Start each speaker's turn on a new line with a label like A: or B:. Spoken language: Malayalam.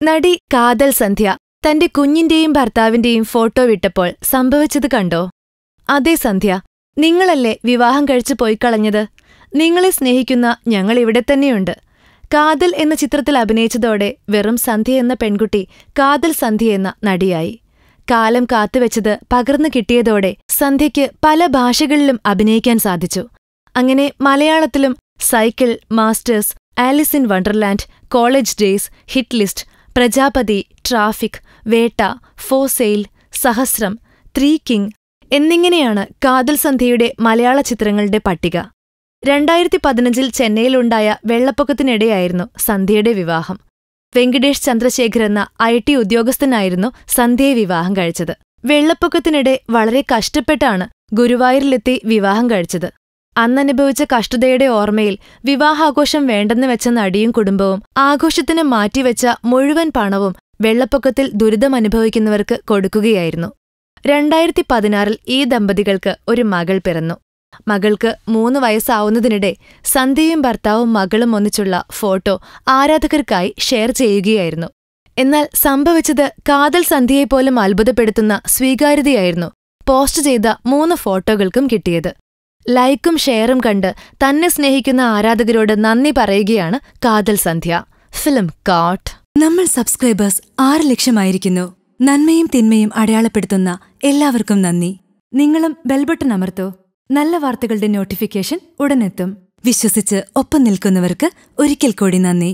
A: നടി കാതൽ സന്ധ്യ തന്റെ കുഞ്ഞിന്റെയും ഭർത്താവിന്റെയും ഫോട്ടോ വിട്ടപ്പോൾ സംഭവിച്ചത് കണ്ടോ? അതെ സന്ധ്യ, നിങ്ങളല്ലേ വിവാഹം കഴിച്ചു പോയിക്കളഞ്ഞത്. നിങ്ങളെ സ്നേഹിക്കുന്ന ഞങ്ങൾ ഇവിടെ തന്നെയുണ്ട്. കാതൽ എന്ന ചിത്രത്തിൽ അഭിനയിച്ചതോടെ വെറും സന്ധ്യ എന്ന പെൺകുട്ടി കാതൽ സന്ധ്യ എന്ന നടിയായി. കാലം കാത്തുവെച്ചത് പകർന്നു കിട്ടിയതോടെ സന്ധ്യയ്ക്ക് പല ഭാഷകളിലും അഭിനയിക്കാൻ സാധിച്ചു. അങ്ങനെ മലയാളത്തിലും cycle, masters, Alice in Wonderland, college days, hit list, Prajapati, traffic, വേട്ട, ഫോർ സെയിൽ, സഹസ്രം, ത്രീ കിങ് എന്നിങ്ങനെയാണ് കാതൽ സന്ധ്യയുടെ മലയാള ചിത്രങ്ങളുടെ പട്ടിക. 2015 ചെന്നൈയിലുണ്ടായ വെള്ളപ്പൊക്കത്തിനിടെയായിരുന്നു സന്ധ്യയുടെ വിവാഹം. വെങ്കിടേഷ് ചന്ദ്രശേഖർ എന്ന IT ഉദ്യോഗസ്ഥനായിരുന്നു സന്ധ്യയെ വിവാഹം കഴിച്ചത്. വെള്ളപ്പൊക്കത്തിനിടെ വളരെ കഷ്ടപ്പെട്ടാണ് ഗുരുവായൂരിലെത്തി വിവാഹം കഴിച്ചത്. അന്നനുഭവിച്ച കഷ്ടതയുടെ ഓർമ്മയിൽ വിവാഹാഘോഷം വേണ്ടെന്ന് വെച്ച നടിയും കുടുംബവും ആഘോഷത്തിന് മാറ്റിവെച്ച മുഴുവൻ പണവും വെള്ളപ്പൊക്കത്തിൽ ദുരിതമനുഭവിക്കുന്നവർക്ക് കൊടുക്കുകയായിരുന്നു. 2016 ഈ ദമ്പതികൾക്ക് ഒരു മകൾ പിറന്നു. മകൾക്ക് 3 വയസ്സാവുന്നതിനിടെ സന്ധ്യയും ഭർത്താവും മകളും ഒന്നിച്ചുള്ള ഫോട്ടോ ആരാധകർക്കായി ഷെയർ ചെയ്യുകയായിരുന്നു. എന്നാൽ സംഭവിച്ചത് കാതൽ സന്ധ്യയെപ്പോലും അത്ഭുതപ്പെടുത്തുന്ന സ്വീകാര്യതയായിരുന്നു പോസ്റ്റ് ചെയ്ത 3 ഫോട്ടോകൾക്കും കിട്ടിയത്. ലൈക്കും ഷെയറും കണ്ട് തന്നെ സ്നേഹിക്കുന്ന ആരാധകരോട് നന്ദി പറയുകയാണ് കാതൽ സന്ധ്യ. ഫിലിം കാട്ട്.
B: നമ്മൾ സബ്സ്ക്രൈബേഴ്സ് 6 ലക്ഷമായിരിക്കുന്നു. നന്മയും തിന്മയും അടയാളപ്പെടുത്തുന്ന എല്ലാവർക്കും നന്ദി. നിങ്ങളും ബെൽബട്ടൺ അമർത്തോ. നല്ല വാർത്തകളുടെ നോട്ടിഫിക്കേഷൻ ഉടനെത്തും. വിശ്വസിച്ച് ഒപ്പം നിൽക്കുന്നവർക്ക് ഒരിക്കൽ കൂടി നന്ദി.